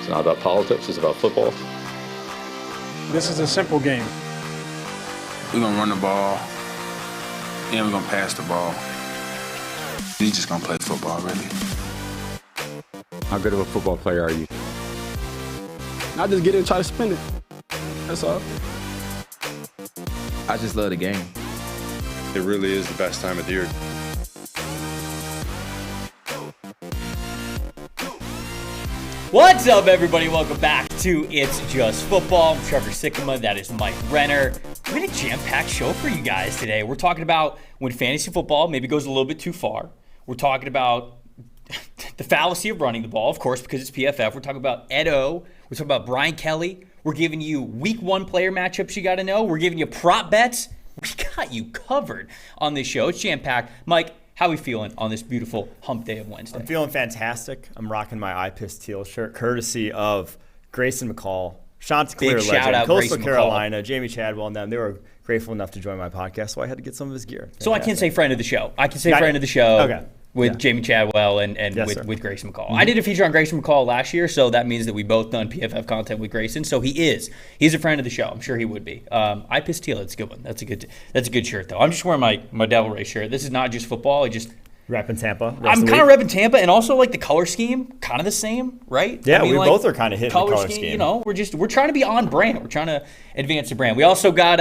It's not about politics, it's about football. This is a simple game. We're going to run the ball, and we're going to pass the ball. We're just going to play football, really. How good of a football player are you? I just get in and try to spin it. That's all. I just love the game. It really is the best time of the year. What's up, everybody? Welcome back to It's Just Football. I'm Trevor Sikkema. That is Mike Renner. We had a jam-packed show for you guys today. We're talking about when fantasy football maybe goes a little bit too far. We're talking about the fallacy of running the ball, of course, because it's PFF. We're talking about Ed O. We're talking about Brian Kelly. We're giving you week one player matchups you got to know. We're giving you prop bets. We got you covered on this show. It's jam-packed. Mike, how are we feeling on this beautiful hump day of Wednesday? I'm feeling fantastic. I'm rocking my I Piss Teal shirt, courtesy of Grayson McCall, Chanticleer legend, Coastal Carolina, Jamie Chadwell, and them. They were grateful enough to join my podcast, so I had to get some of his gear. So I can say friend of the show. I can say friend of the show. Okay. With Jamie Chadwell and yes, with Grayson McCall. I did a feature on Grayson McCall last year, so that means that we both done PFF content with Grayson. So he's a friend of the show. I'm sure he would be. I Piss Teal, that's a good one. That's a good shirt though. I'm just wearing my Devil Ray shirt. This is not just football. Repping Tampa. I'm kind of repping Tampa, and also like the color scheme, kind of the same, right? Yeah, we both are kind of hitting the color scheme. You know, we're trying to be on brand. We're trying to advance the brand. We also got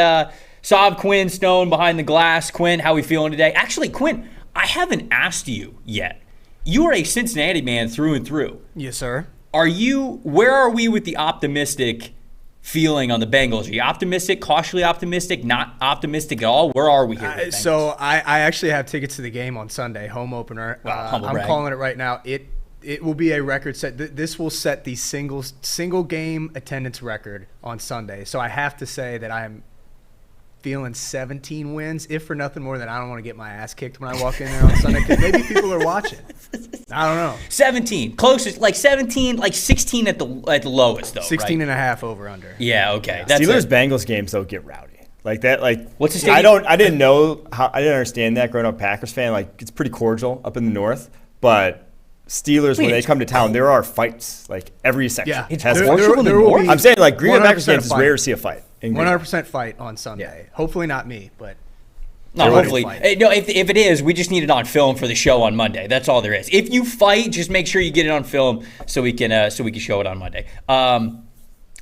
Saab Quinn Stone behind the glass. Quinn, how we feeling today? Actually, Quinn, I haven't asked you yet. You are a Cincinnati man through and through. Yes, sir. Where are we with the optimistic feeling on the Bengals? Are you optimistic, cautiously optimistic, not optimistic at all? Where are we here with the Bengals? So I actually have tickets to the game on Sunday, home opener. Wow, I'm calling it right now. It will be a record set. This will set the single game attendance record on Sunday. So I have to say that I am feeling 17 wins, if for nothing more than I don't want to get my ass kicked when I walk in there on Sunday, because maybe people are watching. I don't know. 17, closest, like 17, like 16 at the lowest though. 16 right? and a half over under. Yeah, okay. Yeah. Steelers Bengals games though get rowdy like that. Like what's the stadium? I didn't understand that growing up Packers fan. Like it's pretty cordial up in the north, but Steelers when they come to town, there are fights like every section. Yeah, I'm saying like Green Bay Packers games is rare to see a fight. 100% fight on Sunday. Yeah. Hopefully not me, but no. Hopefully, no. If it is, we just need it on film for the show on Monday. That's all there is. If you fight, just make sure you get it on film so we can show it on Monday.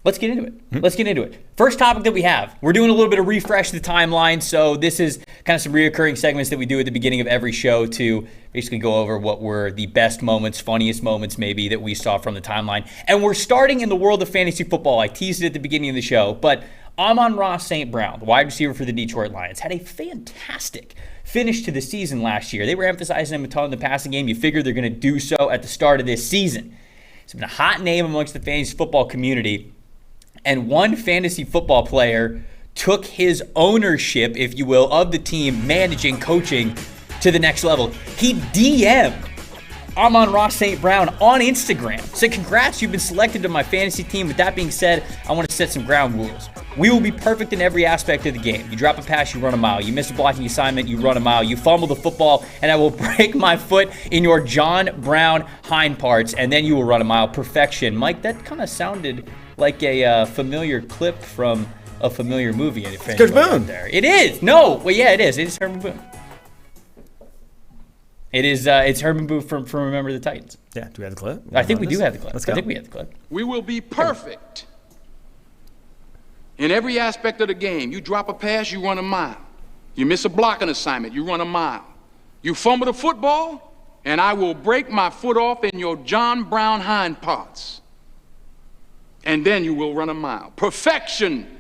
Let's get into it. Let's get into it. First topic that we have, we're doing a little bit of refresh the timeline. So this is kind of some reoccurring segments that we do at the beginning of every show to basically go over what were the best moments, funniest moments maybe that we saw from the timeline. And we're starting in the world of fantasy football. I teased it at the beginning of the show, but Amon-Ra St. Brown, the wide receiver for the Detroit Lions, had a fantastic finish to the season last year. They were emphasizing him a ton in the passing game. You figure they're going to do so at the start of this season. He's been a hot name amongst the fantasy football community. And one fantasy football player took his ownership, if you will, of the team, managing, coaching to the next level. He DM'd Amon-Ra St. Brown on Instagram. Said, congrats, you've been selected to my fantasy team. With that being said, I want to set some ground rules. We will be perfect in every aspect of the game. You drop a pass, you run a mile. You miss a blocking assignment, you run a mile. You fumble the football, and I will break my foot in your John Brown hind parts, and then you will run a mile. Perfection. Mike, that kind of sounded like a familiar clip from a familiar movie. It's Coach Boone. There. It is. No. Well, yeah, it is. It is Herman Boone. It is. It's Herman Boone from Remember the Titans. Yeah. Do we have the clip? I think we do have the clip. Let's go. I think we have the clip. We will be perfect in every aspect of the game. You drop a pass, you run a mile. You miss a blocking assignment, you run a mile. You fumble the football, and I will break my foot off in your John Brown hind parts. And then you will run a mile. Perfection.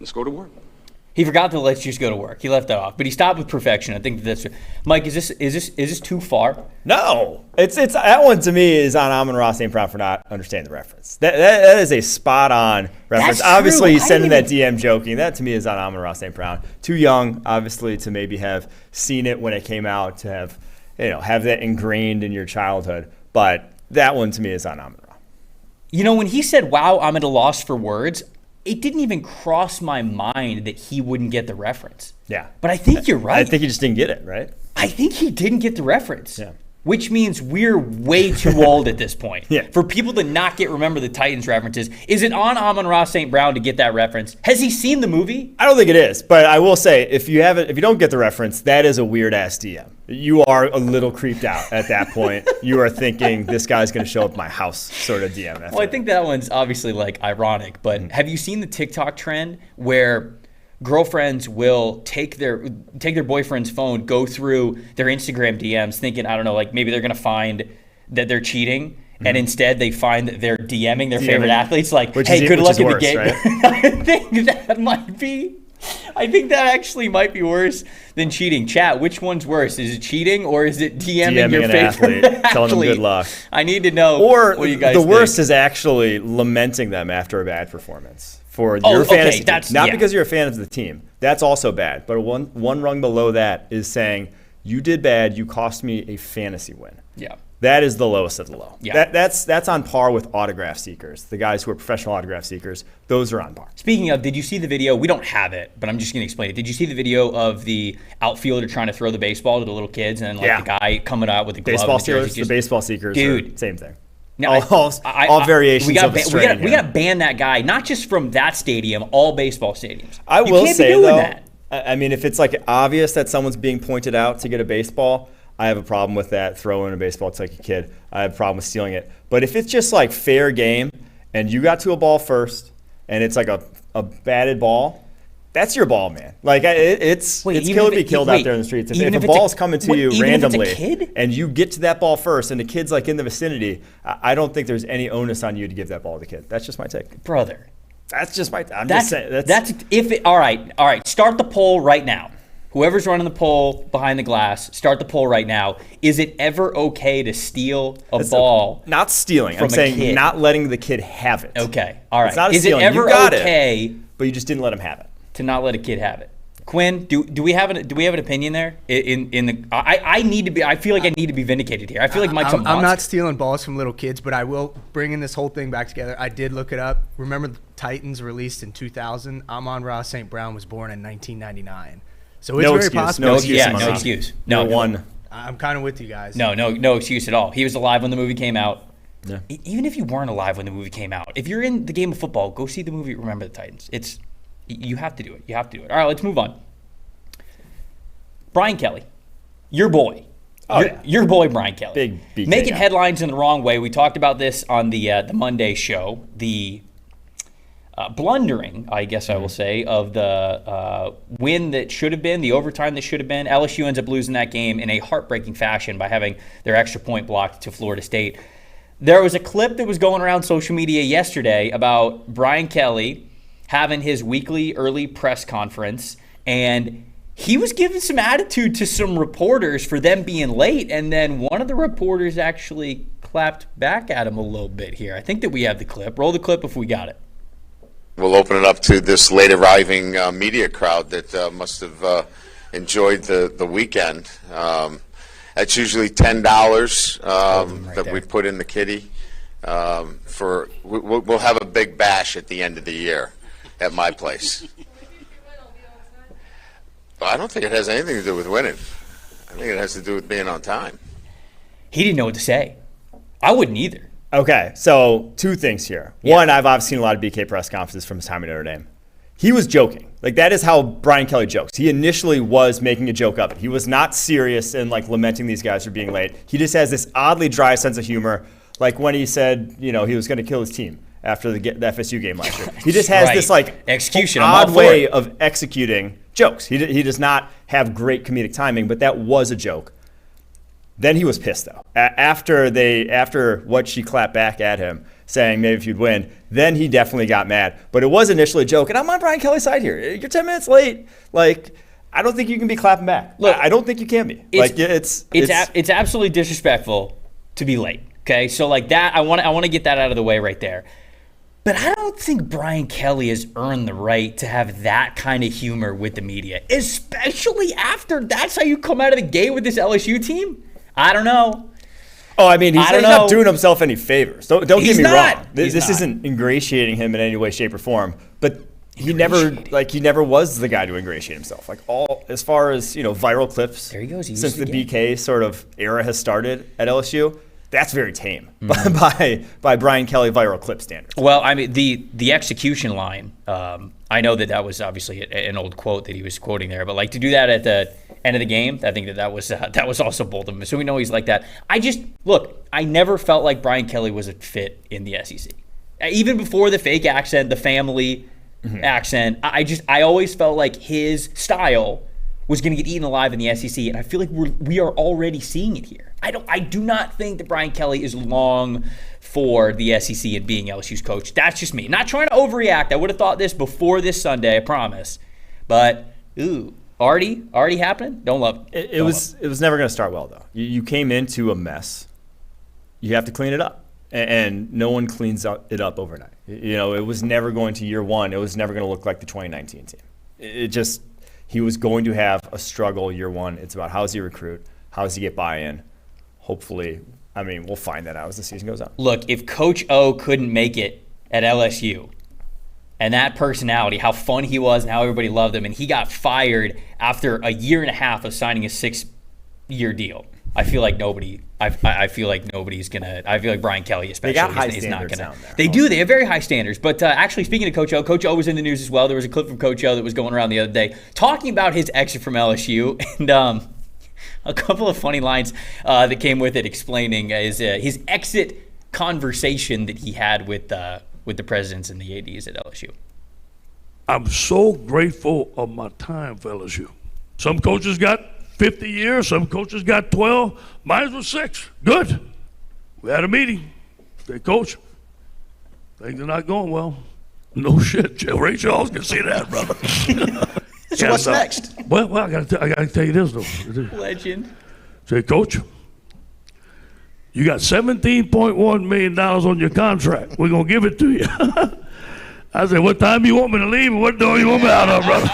Let's go to work. He forgot to let's just go to work. He left that off, but he stopped with perfection. I think that's Mike. Is this too far? No, it's that one to me is on Amon-Ra St. Brown for not understanding the reference. That is a spot on reference. That's obviously, true. he's sending that DM joking. That to me is on Amon-Ra St. Brown. Too young, obviously, to maybe have seen it when it came out to have that ingrained in your childhood. But that one to me is on Amon-Ra. You know, when he said, "Wow, I'm at a loss for words," it didn't even cross my mind that he wouldn't get the reference. Yeah. But I think you're right. I think he just didn't get it, right? I think he didn't get the reference. Yeah. which means we're way too old at this point. Yeah. For people to not remember the Titans references. Is it on Amon-Ra St. Brown to get that reference? Has he seen the movie? I don't think it is, but I will say if you don't get the reference, that is a weird ass DM. You are a little creeped out at that point. You are thinking this guy's going to show up at my house, sort of DM. Well, I think that one's obviously like ironic, but have you seen the TikTok trend where girlfriends will take their boyfriend's phone, go through their Instagram DMs, thinking, I don't know, like maybe they're gonna find that they're cheating, and instead they find that they're DMing their favorite athletes, like, hey, good luck in the game. Right? I think that actually might be worse than cheating. Chat, which one's worse? Is it cheating or is it DMing your favorite athlete? Telling them good luck. I need to know. Or what you guys the think. worst is actually lamenting them after a bad performance. For your fantasy team. Not because you're a fan of the team. That's also bad. But one rung below that is saying, you did bad, you cost me a fantasy win. Yeah. That is the lowest of the low. Yeah. That's on par with autograph seekers. The guys who are professional autograph seekers, those are on par. Speaking of, did you see the video? We don't have it, but I'm just going to explain it. Did you see the video of the outfielder trying to throw the baseball to the little kids and then the guy coming out with the glove? Baseball stealers, the baseball seekers, dude, same thing. Now, all variations we of the strain. We got to ban that guy, not just from that stadium, all baseball stadiums. I will say, though, that. I mean, if it's like obvious that someone's being pointed out to get a baseball, I have a problem with that. Throwing a baseball to like a kid, I have a problem with stealing it. But if it's just like fair game and you got to a ball first and it's like a batted ball, that's your ball, man. Like it's kill or be killed out there in the streets. If a ball's coming to you randomly and you get to that ball first and the kid's like in the vicinity, I don't think there's any onus on you to give that ball to the kid. That's just my take. Brother. That's just my I'm just saying. All right. Start the poll right now. Whoever's running the poll behind the glass, start the poll right now. Is it ever okay to steal a ball? Not stealing. I'm saying not letting the kid have it. Okay. All right. It's not is it ever okay? But you just didn't let him have it. To not let a kid have it. Quinn, do we have an opinion there? I feel like I need to be vindicated here. I feel like Mike's a monster. I'm not stealing balls from little kids, but I will bring in this whole thing back together. I did look it up. Remember the Titans released in 2000? Amon-Ra St. Brown was born in 1999. So it's very possible. No excuse. No one. I'm kind of with you guys. No excuse at all. He was alive when the movie came out. Yeah. Even if you weren't alive when the movie came out, if you're in the game of football, go see the movie Remember the Titans. You have to do it. All right, let's move on. Brian Kelly, your boy. Your boy, Brian Kelly. Big BK making guy. headlines in the wrong way. We talked about this on the Monday show. The blundering, I guess I will say, of the win that should have been, the overtime that should have been. LSU ends up losing that game in a heartbreaking fashion by having their extra point blocked to Florida State. There was a clip that was going around social media yesterday about Brian Kelly having his weekly early press conference, and he was giving some attitude to some reporters for them being late, and then one of the reporters actually clapped back at him a little bit here. I think that we have the clip. Roll the clip if we got it. We'll open it up to this late arriving media crowd that must have enjoyed the weekend. That's usually $10 that we put in the kitty. We'll have a big bash at the end of the year at my place. I don't think it has anything to do with winning. I think it has to do with being on time. He didn't know what to say. I wouldn't either. Okay, so two things here. Yeah. One, I've obviously seen a lot of BK press conferences from his time at Notre Dame. He was joking. Like, that is how Brian Kelly jokes. He initially was making a joke of it. He was not serious and, like, lamenting these guys for being late. He just has this oddly dry sense of humor, like when he said, he was going to kill his team after the FSU game last year. He just has this, like, execution, odd way of executing jokes. He does not have great comedic timing, but that was a joke. Then he was pissed, though. After what she clapped back at him, saying maybe if you'd win, then he definitely got mad. But it was initially a joke, and I'm on Brian Kelly's side here. You're 10 minutes late. Like, I don't think you can be clapping back. Look, I don't think you can be. It's absolutely disrespectful to be late. Okay, so like that, I want to get that out of the way right there. But I don't think Brian Kelly has earned the right to have that kind of humor with the media, especially after that's how you come out of the gate with this LSU team. I don't know. Oh, I mean, he's not doing himself any favors. Don't get me wrong. This isn't ingratiating him in any way, shape, or form. But he never was the guy to ingratiate himself. Like all as far as viral clips. There he goes. Since the BK sort of era has started at LSU, that's very tame by Brian Kelly viral clip standards. Well, I mean the execution line. I know that was obviously an old quote that he was quoting there, but like to do that at the end of the game, I think that was also bold of him. So we know he's like that. I never felt like Brian Kelly was a fit in the SEC. Even before the fake accent, the family accent, I always felt like his style was going to get eaten alive in the SEC, and I feel like we are already seeing it here. I do not think that Brian Kelly is long for the SEC and being LSU's coach. That's just me. Not trying to overreact. I would have thought this before this Sunday, I promise. But already happening. Don't love it. It was never going to start well though. You came into a mess. You have to clean it up, and no one cleans it up overnight. It was never going to year one. It was never going to look like the 2019 team. He was going to have a struggle year one. It's about how does he recruit, how does he get buy-in. Hopefully, we'll find that out as the season goes on. Look, if Coach O couldn't make it at LSU, and that personality, how fun he was and how everybody loved him, and he got fired after a year and a half of signing a 6-year deal, I feel like nobody's gonna. I feel like Brian Kelly especially is not gonna. They do. They have very high standards. But actually, speaking of Coach O was in the news as well. There was a clip from Coach O that was going around the other day talking about his exit from LSU, and a couple of funny lines that came with it, explaining his exit conversation that he had with the presidents and the ADs at LSU. I'm so grateful of my time for LSU. Some coaches got 50 years, some coaches got 12. Mine was 6. Good. We had a meeting. Say, Coach, things are not going well. No shit, Ray Charles can see that, brother. So what's next? Well, I gotta tell you this though. Legend. Say, Coach, you got $17.1 million on your contract. We're gonna give it to you. I said, what time you want me to leave and what door you want me out of, brother?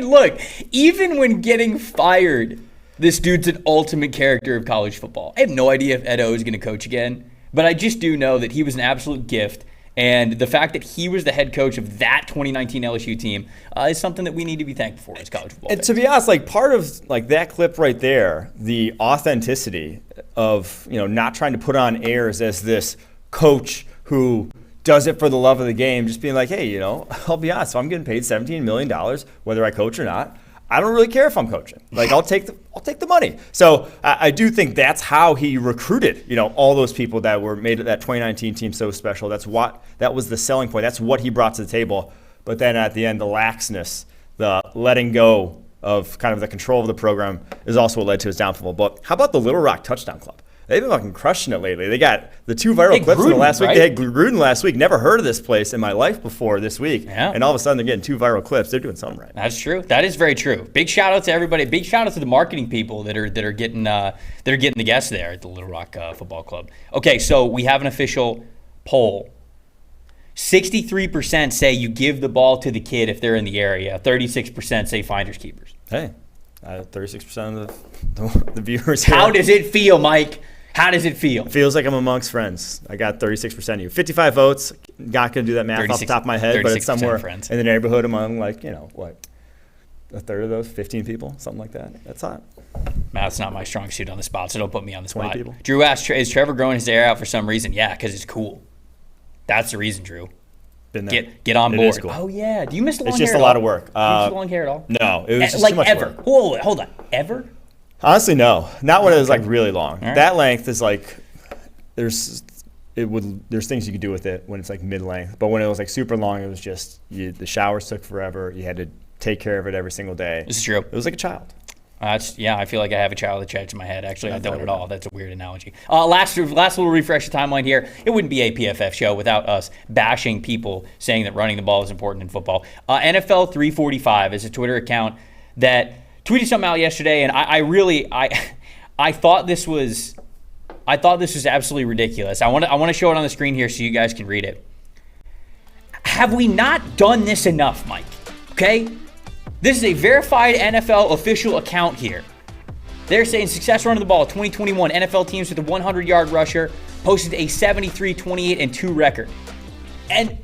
Look, even when getting fired, this dude's an ultimate character of college football. I have no idea if Ed O is going to coach again, but I just do know that he was an absolute gift. And the fact that he was the head coach of that 2019 LSU team is something that we need to be thankful for as college football. And to be honest, part of that clip right there, the authenticity of not trying to put on airs as this coach who does it for the love of the game, just being like, hey, I'll be honest, if I'm getting paid $17 million, whether I coach or not, I don't really care if I'm coaching. I'll take the money. So I do think that's how he recruited, all those people that were made that 2019 team so special. That was the selling point. That's what he brought to the table. But then at the end, the laxness, the letting go of kind of the control of the program is also what led to his downfall. But how about the Little Rock Touchdown Club? They've been fucking crushing it lately. They got the 2 viral clips in the last week. Right? They had Gruden last week. Never heard of this place in my life before this week. Yeah. And all of a sudden they're getting 2 viral clips. They're doing something right. That's true. That is very true. Big shout out to everybody. Big shout out to the marketing people that are getting the guests there at the Little Rock Football Club. Okay, so we have an official poll. 63% say you give the ball to the kid if they're in the area. 36% say finders keepers. Hey, 36% of the viewers here. How does it feel, Mike? How does it feel? It feels like I'm amongst friends. I got 36% of you. 55 votes. Not going to do that math off the top of my head, but it's somewhere in the neighborhood among a third of those, 15 people, something like that. That's hot. That's not my strong suit on the spot, so don't put me on the 20 spot. People. Drew asked, is Trevor growing his hair out for some reason? Yeah, because it's cool. That's the reason, Drew. Been there. Get on board. It is cool. Oh, yeah. Do you miss the long hair? It's just a lot of work. Do you miss the long hair at all? No, it was just too much ever. work. Whoa, hold on. Ever? Honestly, no. Not when it was really long. Right. That length is there's things you could do with it when it's mid-length, but when it was super long, it was just the showers took forever. You had to take care of it every single day. This is true. It was like a child. I feel like I have a child that checks in my head. Actually, I don't at all. That's a weird analogy. Last little refresh of timeline here. It wouldn't be a PFF show without us bashing people saying that running the ball is important in football. NFL 345 is a Twitter account that tweeted something out yesterday, and I thought this was absolutely ridiculous. I want to show it on the screen here so you guys can read it. Have we not done this enough, Mike? Okay? This is a verified NFL official account here. They're saying success running the ball. 2021 NFL teams with a 100-yard rusher posted a 73, 28, and 2 record. And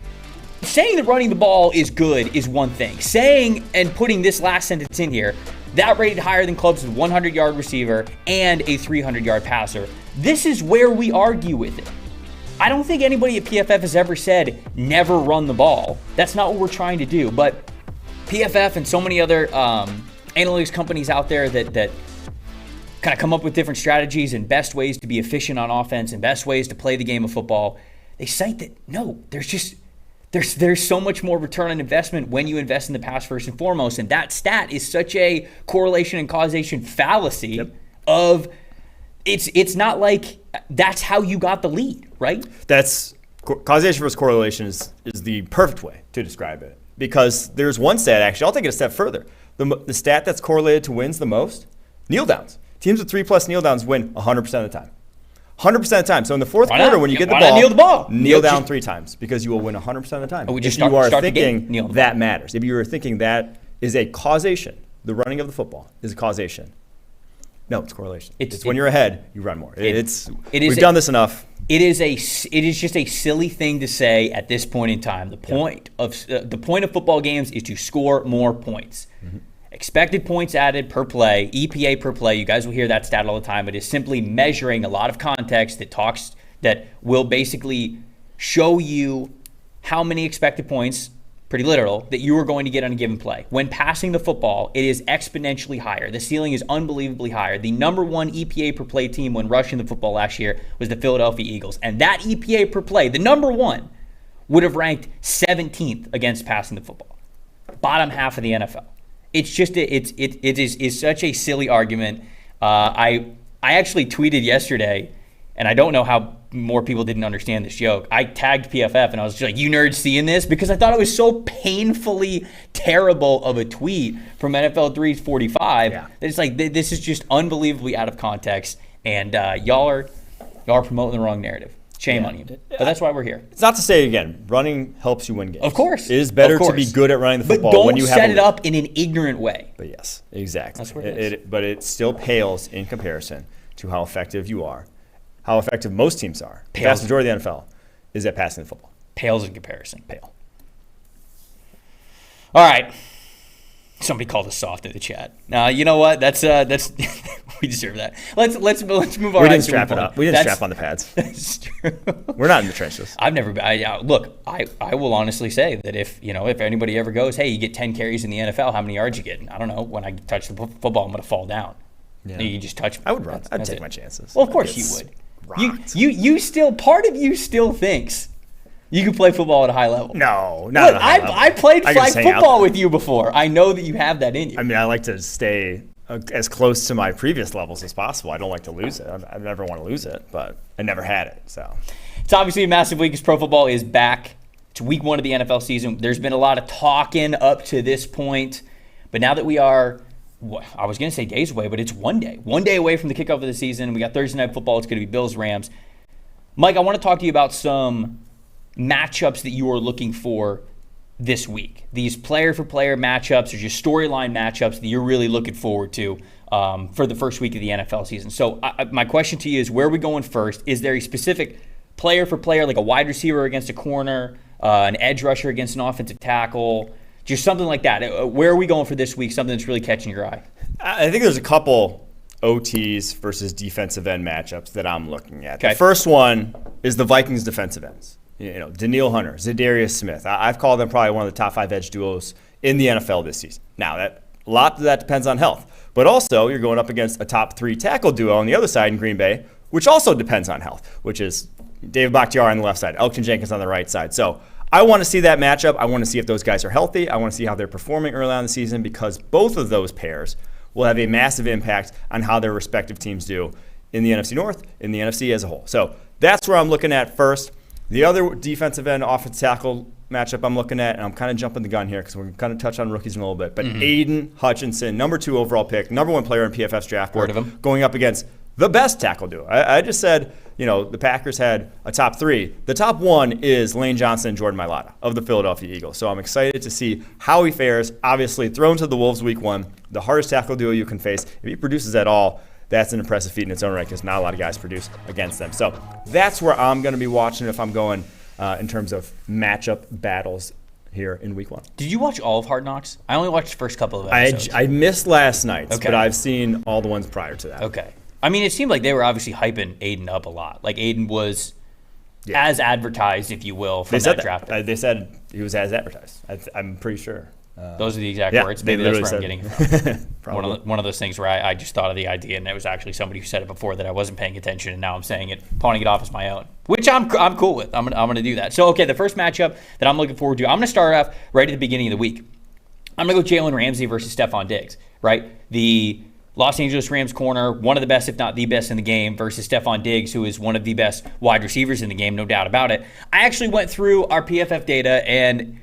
saying that running the ball is good is one thing. Saying and putting this last sentence in here, that rated higher than clubs with 100-yard receiver and a 300-yard passer. This is where we argue with it. I don't think anybody at PFF has ever said never run the ball. That's not what we're trying to do. But PFF and so many other analytics companies out there that kind of come up with different strategies and best ways to be efficient on offense and best ways to play the game of football, they cite that no, there's so much more return on investment when you invest in the pass first and foremost. And that stat is such a correlation and causation fallacy of it's not like that's how you got the lead, right? That's causation versus correlation is the perfect way to describe it, because there's one stat, actually, I'll take it a step further. The stat that's correlated to wins the most, kneel downs. Teams with 3+ kneel downs win 100% of the time. 100% of the time. So in the fourth quarter, when you get the ball, kneel down 3 times, because you will win 100% of the time. If you are thinking that matters, if you are thinking that is a causation, the running of the football is a causation. No, it's correlation. It's when you're ahead, you run more. We've done this enough. It is just a silly thing to say at this point in time. The point of football games is to score more points. Mm-hmm. Expected points added per play, EPA per play. You guys will hear that stat all the time. It is simply measuring a lot of context that will basically show you how many expected points, pretty literal, that you are going to get on a given play. When passing the football, it is exponentially higher. The ceiling is unbelievably higher. The number 1 EPA per play team when rushing the football last year was the Philadelphia Eagles. And that EPA per play, the number 1, would have ranked 17th against passing the football. Bottom half of the NFL. It's just it is such a silly argument. I actually tweeted yesterday, and I don't know how more people didn't understand this joke. I tagged PFF and I was just like, "You nerds seeing this?" Because I thought it was so painfully terrible of a tweet from NFL 345. Yeah. It's like this is just unbelievably out of context, and y'all are promoting the wrong narrative. Shame on you. But that's why we're here. It's not to say, again, running helps you win games. Of course. It is better to be good at running the football. But when you set it up in an ignorant way. But yes, exactly. That's what it is. But it still pales in comparison to how effective you are, how effective most teams are. The vast majority of the NFL is at passing the football. Pales in comparison. Pale. All right. Somebody called us soft in the chat. Now, you know what? That's we deserve that. Let's move on. We didn't strap it up. We didn't strap on the pads. That's true. We're not in the trenches. I've never been. Look, I will honestly say that if anybody ever goes, hey, you get 10 carries in the NFL, how many yards you get? I don't know. When I touch the football, I'm going to fall down. Yeah. You just touch me. I would run. I'd take my chances. Well, of course you would. You still, part of you still thinks you can play football at a high level. No, not at a high level. I played flag football with you before. I know that you have that in you. I mean, I like to stay as close to my previous levels as possible. I don't like to lose it. I never want to lose it, but I never had it. So it's obviously a massive week as pro football is back. It's week 1 of the NFL season. There's been a lot of talking up to this point, but now that we are, I was going to say days away, but it's one day away from the kickoff of the season. We got Thursday Night Football. It's going to be Bills-Rams. Mike, I want to talk to you about some matchups that you are looking for this week. These player-for-player matchups or just storyline matchups that you're really looking forward to for the first week of the NFL season. So my question to you is, where are we going first? Is there a specific player-for-player, like a wide receiver against a corner, an edge rusher against an offensive tackle, just something like that? Where are we going for this week, something that's really catching your eye? I think there's a couple OTs versus defensive end matchups that I'm looking at. Okay. The first one is the Vikings defensive ends. Danielle Hunter, Zadarius Smith. I've called them probably one of the top 5 edge duos in the NFL this season. Now, a lot of that depends on health. But also, you're going up against a top 3 tackle duo on the other side in Green Bay, which also depends on health, which is David Bakhtiari on the left side, Elgton Jenkins on the right side. So I want to see that matchup. I want to see if those guys are healthy. I want to see how they're performing early on in the season, because both of those pairs will have a massive impact on how their respective teams do in the NFC North, in the NFC as a whole. So that's where I'm looking at first. The other defensive end offensive tackle matchup I'm looking at, and I'm kind of jumping the gun here because we're going to kind of touch on rookies in a little bit, but Aiden Hutchinson, number 2 overall pick, number 1 player in PFF's draft board, going up against the best tackle duo. I just said, the Packers had a top 3. The top 1 is Lane Johnson and Jordan Mailata of the Philadelphia Eagles. So I'm excited to see how he fares. Obviously, thrown to the Wolves week 1, the hardest tackle duo you can face. If he produces at all, that's an impressive feat in its own right, because not a lot of guys produce against them. So that's where I'm going to be watching if I'm going in terms of matchup battles here in week 1. Did you watch all of Hard Knocks? I only watched the first couple of episodes. I missed last night's, Okay. but I've seen all the ones prior to that. Okay. I mean, it seemed like they were obviously hyping Aiden up a lot. Like, Aiden was as advertised, from that draft pick. They said he was as advertised. I'm pretty sure. Those are the exact words. Maybe that's where I'm getting it from. one of those things where I just thought of the idea, and it was actually somebody who said it before that I wasn't paying attention, and now I'm saying it, pawning it off as my own, which I'm cool with. I'm gonna do that. So, okay, the first matchup that I'm looking forward to, I'm gonna start off right at the beginning of the week. I'm gonna go Jalen Ramsey versus Stephon Diggs, right? The Los Angeles Rams corner, one of the best, if not the best in the game, versus Stephon Diggs, who is one of the best wide receivers in the game, no doubt about it. I actually went through our PFF data, and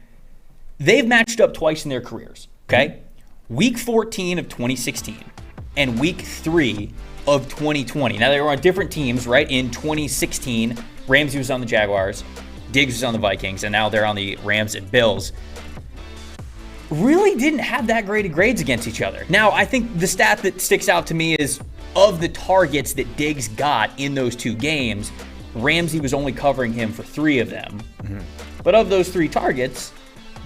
they've matched up twice in their careers, okay? Week 14 of 2016 and week 3 of 2020. Now, they were on different teams, right? In 2016, Ramsey was on the Jaguars, Diggs was on the Vikings, and now they're on the Rams and Bills. Really didn't have that great of grades against each other. Now, I think the stat that sticks out to me is of the targets that Diggs got in those 2 games, Ramsey was only covering him for 3 of them. But of those 3 targets,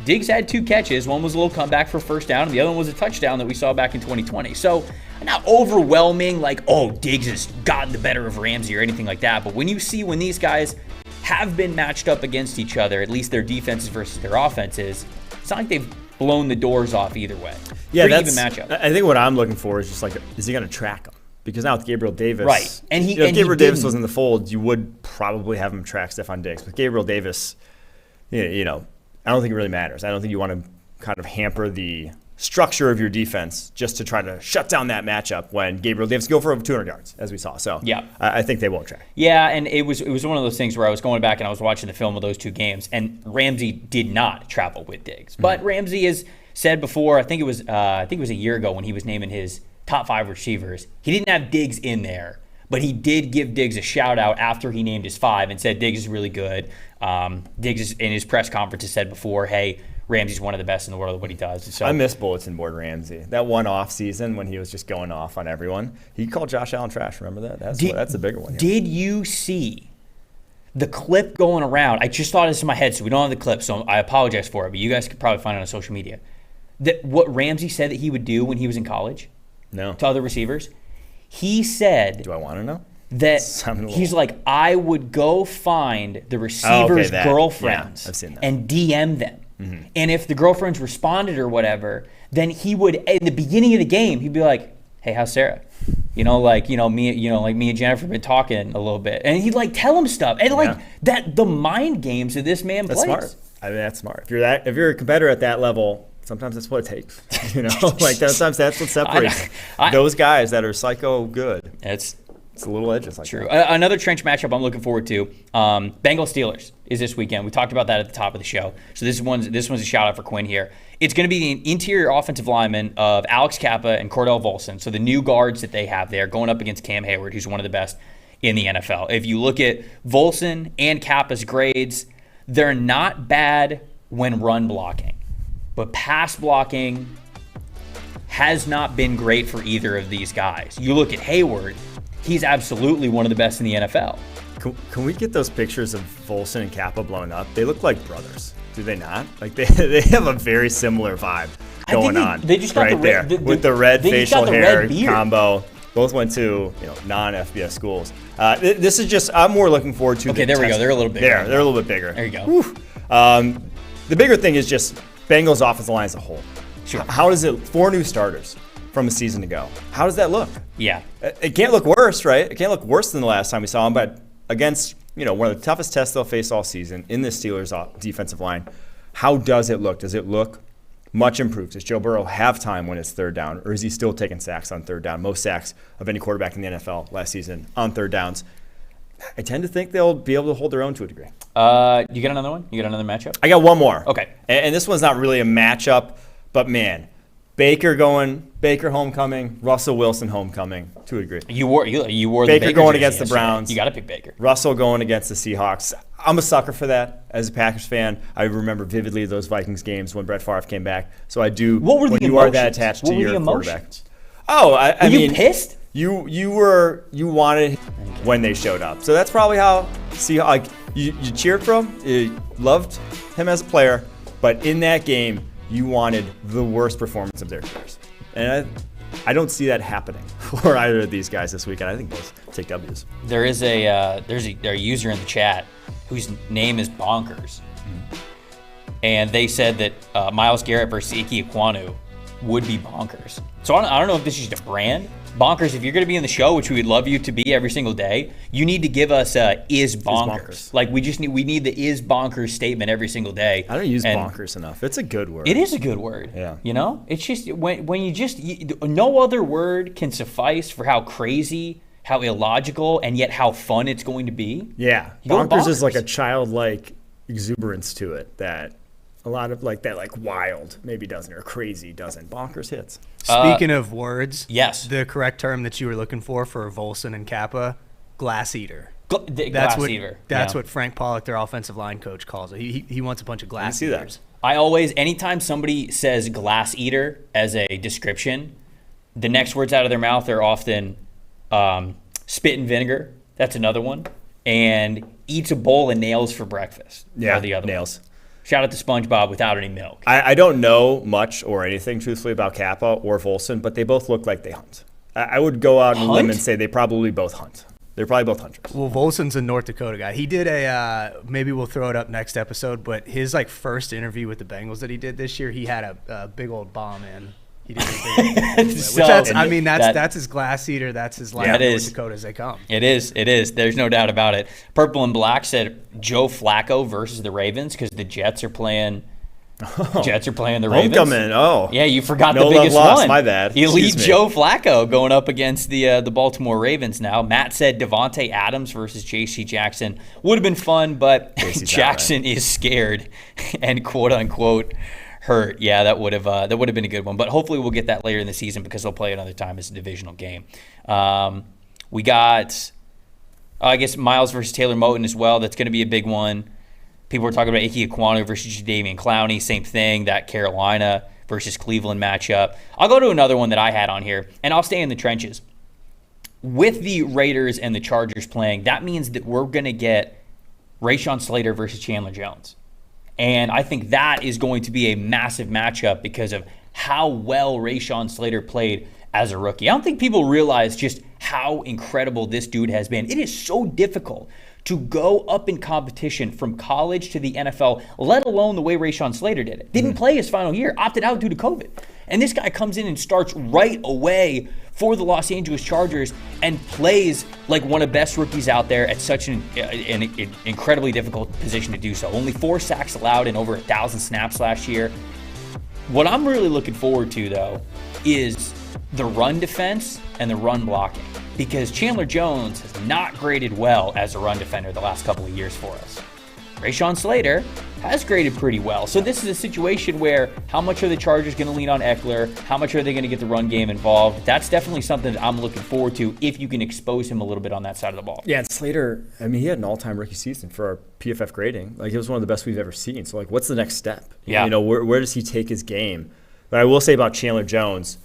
Diggs had 2 catches. One was a little comeback for first down, and the other one was a touchdown that we saw back in 2020. So, not overwhelming, like, oh, Diggs has gotten the better of Ramsey or anything like that. But when you see when these guys have been matched up against each other, at least their defenses versus their offenses, it's not like they've blown the doors off either way. Yeah, pretty that's even matchup. I think what I'm looking for is just like, is he going to track him? Because now with Gabriel Davis, right? And if Gabriel Davis was in the fold, you would probably have him track Stephon Diggs. But Gabriel Davis, you know, I don't think it really matters. I don't think you want to kind of hamper the structure of your defense just to try to shut down that matchup when Gabriel Davis go for over 200 yards, as we saw. So yeah, I think they won't track. Yeah, and it was one of those things where I was going back and I was watching the film of those 2 games, and Ramsey did not travel with Diggs. But Ramsey has said before, I think it was a year ago when he was naming his top 5 receivers, he didn't have Diggs in there, but he did give Diggs a shout out after he named his 5 and said Diggs is really good. Diggs in his press conference has said before, hey, Ramsey's one of the best in the world at what he does. So I miss bulletin board Ramsey. That one off season when he was just going off on everyone. He called Josh Allen trash. Remember that? That's a bigger one. Here. Did you see the clip going around? I just thought this in my head, so we don't have the clip, so I apologize for it, but you guys could probably find it on social media. That what Ramsey said that he would do when he was in college? No. To other receivers? He said... Do I want to know? That he's like, I would go find the receiver's girlfriends and DM them. Mm-hmm. And if the girlfriends responded or whatever, then he would, in the beginning of the game, he'd be like, hey, how's Sarah? Me and Jennifer have been talking a little bit. And he'd like tell him stuff. And that the mind games that this man plays. That's smart. I mean, that's smart. If you're a competitor at that level, sometimes that's what it takes. Sometimes that's what separates those guys that are psycho good. It's a little edges like true. That. Another trench matchup I'm looking forward to. Bengals Steelers is this weekend. We talked about that at the top of the show. So this one's a shout out for Quinn here. It's going to be the interior offensive linemen of Alex Kappa and Cordell Volson. So the new guards that they have there going up against Cam Hayward, who's one of the best in the NFL. If you look at Volson and Kappa's grades, they're not bad when run blocking, but pass blocking has not been great for either of these guys. You look at Hayward. He's absolutely one of the best in the NFL. Can we get those pictures of Volson and Kappa blown up? They look like brothers, do they not? Like they have a very similar vibe going on. They just got right there with the red facial hair combo. Both went to non-FBS schools. This is just I'm more looking forward to. Okay, there we go. They're a little bigger. They're a little bit bigger. There you go. The bigger thing is just Bengals offensive line as a whole. Sure. How does it? 4 new starters from a season ago. How does that look? Yeah. It can't look worse, right? It can't look worse than the last time we saw him, but against, one of the toughest tests they'll face all season in this Steelers defensive line, how does it look? Does it look much improved? Does Joe Burrow have time when it's third down, or is he still taking sacks on third down? Most sacks of any quarterback in the NFL last season on third downs. I tend to think they'll be able to hold their own to a degree. You got another one? You got another matchup? I got one more. Okay. And this one's not really a matchup, but man, Baker homecoming, Russell Wilson homecoming to a degree. You wore the Baker going against the Browns. You got to pick Baker. Russell going against the Seahawks. I'm a sucker for that as a Packers fan. I remember vividly those Vikings games when Brett Favre came back. So I do. What were the when emotions? You are that attached to your quarterback. Oh, I mean, you pissed? You wanted when they showed up. So that's probably how You cheered for him, you loved him as a player, but in that game, you wanted the worst performance of their careers. And I don't see that happening for either of these guys this weekend. I think both take W's. There's a user in the chat whose name is Bonkers. And they said that Myles Garrett versus Ike Ekwonu would be bonkers. So I don't know if this is just a brand. Bonkers, if you're going to be in the show, which we would love you to be every single day, you need to give us is bonkers. Like we need the is bonkers statement every single day. I don't use bonkers enough. It's a good word. It is a good word. Yeah. You know, it's just when no other word can suffice for how crazy, how illogical, and yet how fun it's going to be. Yeah. Bonkers is like a childlike exuberance to it that a lot of that wild maybe doesn't, or crazy doesn't. Bonkers hits. Speaking of words, yes, the correct term that you were looking for Volson and Kappa, glass eater. That's what Frank Pollock, their offensive line coach, calls it. He wants a bunch of glass eaters. Anytime somebody says glass eater as a description, the next words out of their mouth are often spit and vinegar. That's another one. And eats a bowl of nails for breakfast. Yeah, the other nails. One. Shout out to SpongeBob without any milk. I don't know much or anything, truthfully, about Kappa or Volson, but they both look like they hunt. I would go out on a limb and say they probably both hunt. They're probably both hunters. Well, Volson's a North Dakota guy. He did maybe we'll throw it up next episode, but his first interview with the Bengals that he did this year, he had a big old bomb in. He did that's his glass eater. That's his line. North Dakota as they come. It is. There's no doubt about it. Purple and Black said Joe Flacco versus the Ravens because the Jets are playing. Jets are playing the Ravens. Homecoming. Oh, yeah, you forgot no the biggest love lost, one. My bad. Elite Joe Flacco going up against the Baltimore Ravens now. Matt said Devontae Adams versus J.C. Jackson would have been fun, but Jackson is scared and quote unquote hurt. Yeah, that would have been a good one. But hopefully we'll get that later in the season because they'll play another time as a divisional game. We got, I guess, Miles versus Taylor Moton as well. That's going to be a big one. People were talking about Ike Ekwonu versus Jadeveon Clowney. Same thing, that Carolina versus Cleveland matchup. I'll go to another one that I had on here, and I'll stay in the trenches. With the Raiders and the Chargers playing, that means that we're going to get Rashawn Slater versus Chandler Jones. And I think that is going to be a massive matchup because of how well Rashawn Slater played as a rookie. I don't think people realize just how incredible this dude has been. It is so difficult to go up in competition from college to the NFL, let alone the way Rashawn Slater did it. Didn't play his final year, opted out due to COVID. And this guy comes in and starts right away for the Los Angeles Chargers and plays like one of the best rookies out there at such an incredibly difficult position to do so. Only 4 sacks allowed in over 1,000 snaps last year. What I'm really looking forward to, though, is the run defense and the run blocking. Because Chandler Jones has not graded well as a run defender the last couple of years for us. Rashawn Slater has graded pretty well. So this is a situation where how much are the Chargers going to lean on Eckler? How much are they going to get the run game involved? That's definitely something that I'm looking forward to if you can expose him a little bit on that side of the ball. Yeah, and Slater, I mean, he had an all-time rookie season for our PFF grading. It was one of the best we've ever seen. So, what's the next step? Yeah. Where does he take his game? But I will say about Chandler Jones,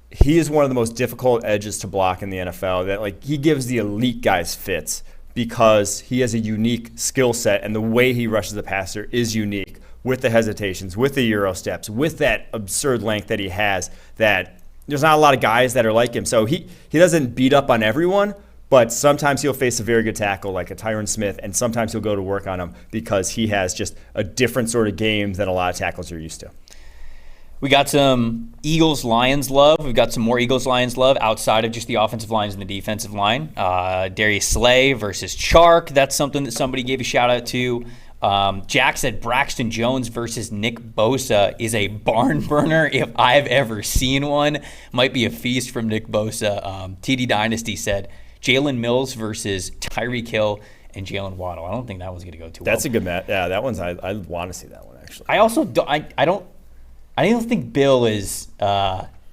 he is one of the most difficult edges to block in the NFL. That he gives the elite guys fits because he has a unique skill set, and the way he rushes the passer is unique with the hesitations, with the Euro steps, with that absurd length that he has. That there's not a lot of guys that are like him. So he doesn't beat up on everyone, but sometimes he'll face a very good tackle like a Tyron Smith, and sometimes he'll go to work on him because he has just a different sort of game than a lot of tackles are used to. We got some Eagles-Lions love. We've got some more Eagles-Lions love outside of just the offensive lines and the defensive line. Darius Slay versus Chark. That's something that somebody gave a shout-out to. Jack said Braxton Jones versus Nick Bosa is a barn burner if I've ever seen one. Might be a feast from Nick Bosa. TD Dynasty said Jalen Mills versus Tyreek Hill and Jalen Waddle. I don't think that one's going to go too well. That's a good match. Yeah, that one's. I want to see that one, actually. I also I don't think Bill is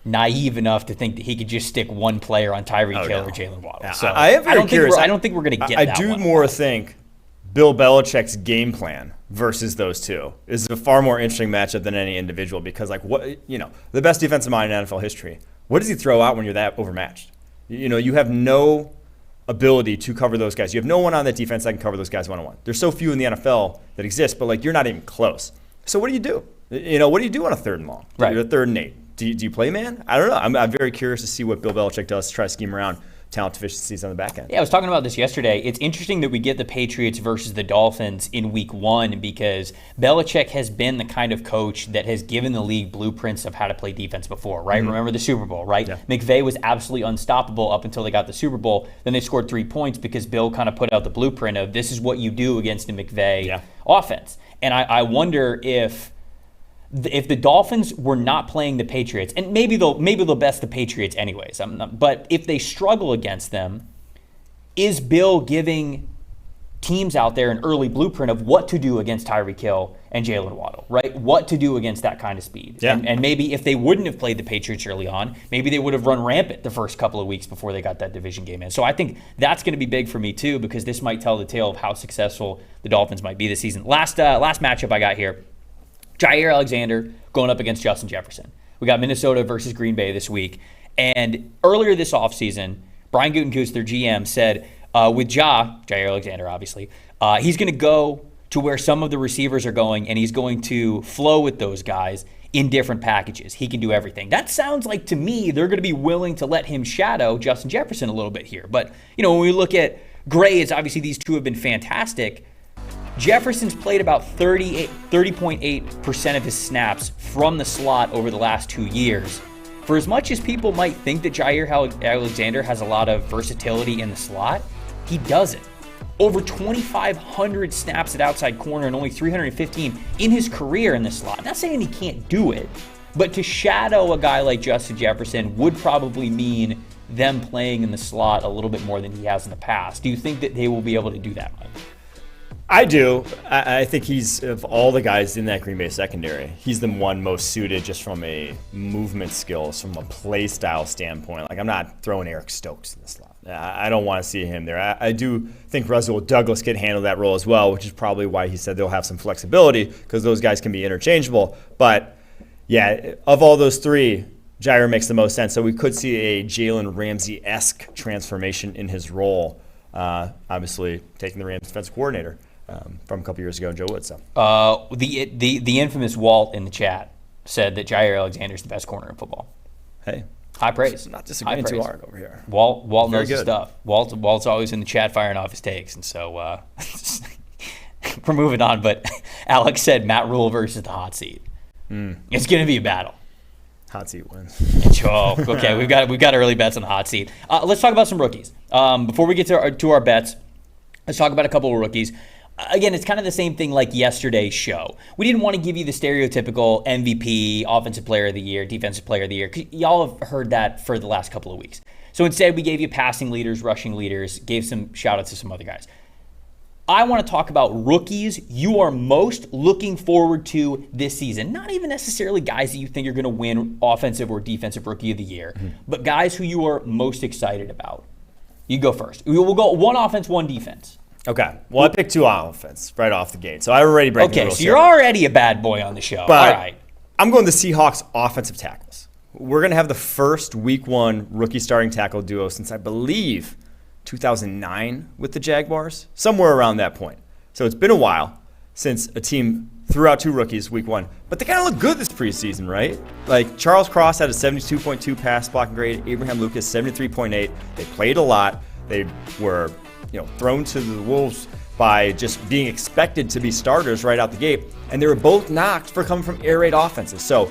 naive enough to think that he could just stick one player on Tyreek Hill or Jalen Waddle. Yeah, so I don't think we're going to get that one. I do more think Bill Belichick's game plan versus those two is a far more interesting matchup than any individual because, the best defensive mind in NFL history, what does he throw out when you're that overmatched? You have no ability to cover those guys. You have no one on that defense that can cover those guys one-on-one. There's so few in the NFL that exist, but like you're not even close. So what do you do? What do you do on a 3rd and long? Right. You're a 3rd and 8. Do you play man? I don't know. I'm very curious to see what Bill Belichick does to try to scheme around talent deficiencies on the back end. Yeah, I was talking about this yesterday. It's interesting that we get the Patriots versus the Dolphins in week 1 because Belichick has been the kind of coach that has given the league blueprints of how to play defense before, right? Mm-hmm. Remember the Super Bowl, right? Yeah. McVay was absolutely unstoppable up until they got the Super Bowl. Then they scored 3 points because Bill kind of put out the blueprint of this is what you do against a McVay offense. And I wonder if the Dolphins were not playing the Patriots, and maybe they'll best the Patriots anyways, but if they struggle against them, is Bill giving teams out there an early blueprint of what to do against Tyreek Hill and Jalen Waddle, right? What to do against that kind of speed. Yeah. And maybe if they wouldn't have played the Patriots early on, maybe they would have run rampant the first couple of weeks before they got that division game in. So I think that's going to be big for me too, because this might tell the tale of how successful the Dolphins might be this season. Last matchup I got here, Jair Alexander going up against Justin Jefferson. We got Minnesota versus Green Bay this week. And earlier this offseason, Brian Gutekunst, their GM, said with Jair Alexander, obviously, he's going to go to where some of the receivers are going, and he's going to flow with those guys in different packages. He can do everything. That sounds like, to me, they're going to be willing to let him shadow Justin Jefferson a little bit here. But, when we look at grades, obviously these two have been fantastic. Jefferson's played about 30.8% of his snaps from the slot over the last 2 years. For as much as people might think that Jair Alexander has a lot of versatility in the slot, he doesn't. Over 2,500 snaps at outside corner and only 315 in his career in the slot. I'm not saying he can't do it, but to shadow a guy like Justin Jefferson would probably mean them playing in the slot a little bit more than he has in the past. Do you think that they will be able to do that, Mike? I do. I think he's, of all the guys in that Green Bay secondary, he's the one most suited just from a movement skills, from a play style standpoint. Like, I'm not throwing Eric Stokes in the slot. I don't want to see him there. I do think Russell Douglas can handle that role as well, which is probably why he said they'll have some flexibility, because those guys can be interchangeable. But, yeah, of all those three, Jair makes the most sense. So we could see a Jalen Ramsey-esque transformation in his role, obviously taking the Rams defensive coordinator from a couple years ago, Joe Wood. So the infamous Walt in the chat said that Jair Alexander is the best corner in football. Hey, high praise. I'm not disagreeing too hard over here. Walt knows his stuff. Walt's always in the chat firing off his takes, and so we're moving on. But Alex said Matt Rule versus the hot seat. It's going to be a battle. Hot seat wins. Oh, okay. We've got early bets on the hot seat. Let's talk about some rookies. Before we get to our bets, let's talk about a couple of rookies. Again, it's kind of the same thing like yesterday's show. We didn't want to give you the stereotypical MVP, Offensive Player of the Year, Defensive Player of the Year, because y'all have heard that for the last couple of weeks. So instead, we gave you passing leaders, rushing leaders, gave some shout-outs to some other guys. I want to talk about rookies you are most looking forward to this season. Not even necessarily guys that you think are going to win Offensive or Defensive Rookie of the Year, but guys who you are most excited about. You go first. We'll go one offense, one defense. Okay. Well, I picked two on offense right off the gate, so I already break the rules. Okay, so you're already a bad boy on the show. But all right. I'm going the Seahawks offensive tackles. We're going to have the first Week 1 rookie starting tackle duo since, I believe, 2009 with the Jaguars, somewhere around that point. So it's been a while since a team threw out two rookies Week 1. But they kind of look good this preseason, right? Like, Charles Cross had a 72.2 pass blocking grade. Abraham Lucas, 73.8. They played a lot. They were thrown to the wolves by just being expected to be starters right out the gate. And they were both knocked for coming from air raid offenses. So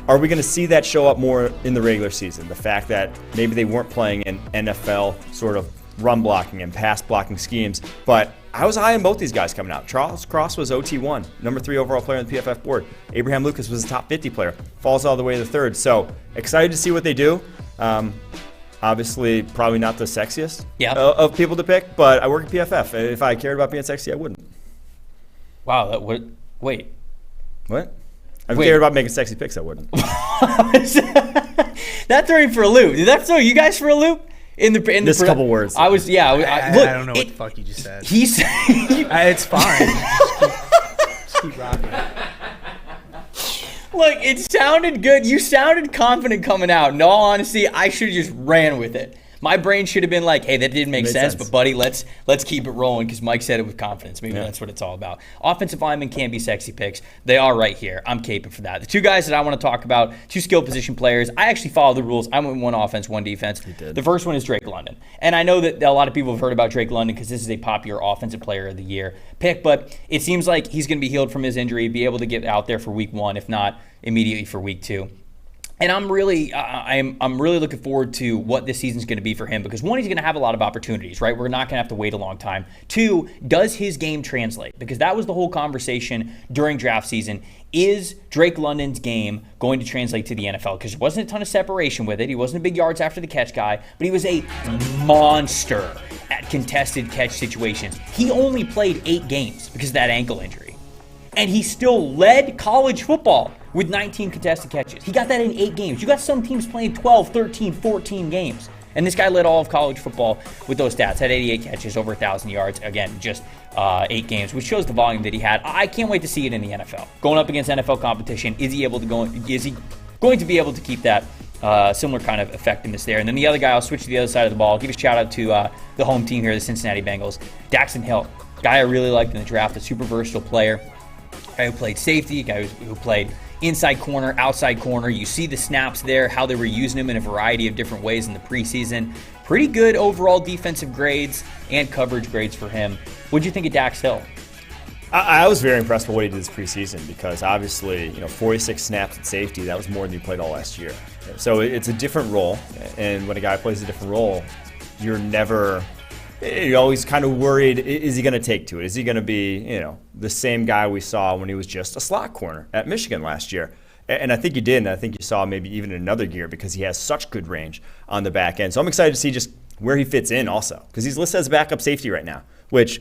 are we going to see that show up more in the regular season? The fact that maybe they weren't playing in NFL sort of run blocking and pass blocking schemes. But I was high on both these guys coming out. Charles Cross was OT1, number 3 overall player on the PFF board. Abraham Lucas was a top 50 player, falls all the way to the 3rd. So excited to see what they do. Obviously, probably not the sexiest of people to pick, but I work at PFF. If I cared about being sexy, I wouldn't. Wow, wait. What? If I cared about making sexy picks, I wouldn't. That threw me for a loop. Did that throw you guys for a loop? In this couple words. I don't know what the fuck you just said. It's fine. just keep rocking. Look, it sounded good. You sounded confident coming out. In all honesty, I should have just ran with it. My brain should have been like, hey, that didn't make Made sense, sense. but buddy, let's keep it rolling because Mike said it with confidence. Maybe that's what it's all about. Offensive linemen can be sexy picks. They are right here. I'm caping for that. The two guys that I want to talk about, two skill position players. I actually follow the rules. I went one offense, one defense. The first one is Drake London. And I know that a lot of people have heard about Drake London because this is a popular offensive player of the year pick, but it seems like he's going to be healed from his injury, be able to get out there for week 1, if not immediately for week 2. And I'm really looking forward to what this season's going to be for him because 1, he's going to have a lot of opportunities, right? We're not going to have to wait a long time. 2, does his game translate? Because that was the whole conversation during draft season. Is Drake London's game going to translate to the NFL? Because there wasn't a ton of separation with it. He wasn't a big yards after the catch guy, but he was a monster at contested catch situations. He only played 8 games because of that ankle injury. And he still led college football with 19 contested catches. He got that in 8 games. You got some teams playing 12, 13, 14 games. And this guy led all of college football with those stats. Had 88 catches, over 1,000 yards. Again, just 8 games, which shows the volume that he had. I can't wait to see it in the NFL. Going up against NFL competition, is he going to be able to keep that similar kind of effectiveness there? And then the other guy, I'll switch to the other side of the ball. I'll give a shout out to the home team here, the Cincinnati Bengals. Daxton Hill, guy I really liked in the draft, a super versatile player. Guy who played safety, guy who played inside corner, outside corner. You see the snaps there, how they were using him in a variety of different ways in the preseason. Pretty good overall defensive grades and coverage grades for him. What'd you think of Dax Hill? I was very impressed with what he did this preseason because obviously, 46 snaps at safety, that was more than he played all last year. So it's a different role, and when a guy plays a different role, you're always kind of worried, is he going to take to it? Is he going to be, the same guy we saw when he was just a slot corner at Michigan last year? And I think he did, and I think you saw maybe even in another gear because he has such good range on the back end. So I'm excited to see just where he fits in also because he's listed as a backup safety right now, which